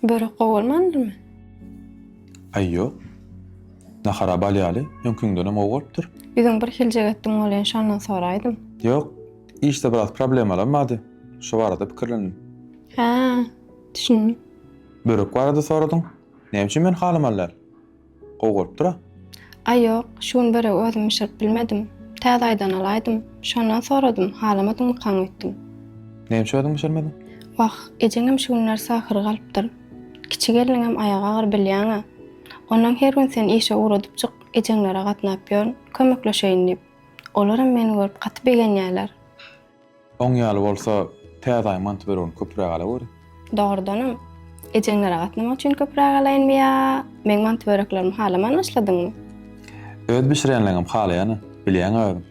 Börek gowulmandyrymy? Ay ýok. Nahara balýaly, ýönküňdenem owgapdyr. Bizim bir hiljek etdiň bolan şondan soraýdym. Ýok, işte biraz problemalary. Şu barada pikirlendim. Ha, düşündim. Börek barada soradyň. Näme üçin men halymallar? Owgapdyr. Ay ýok, şuň börek özüm pişirip bilmedim. Täze-aýdan alaýdym. Şondan soradym, halamadym kaň etdim. Näme üçin özüň pişirmedin? Wah, ejeňem şu günler sahyr galypdyr. Kiçik eliňem ayaga agyr bilýäňa. Ondan her gün sen işe uğradyp çyk, ejeňlere gatnap ýör, kömekleşeýin diýip. Olaram meni görüp gaty begenýärler. Oň ýaly bolsa, täze mant berýän köpüräk alawar. Dogrudanam. Ejeňlere gatnamak üçin köpüräk alaýynmy ýa? Men mant böreklerimi halaman başladyňmy? Öz pişirenligim halaýany, bilýän özüm.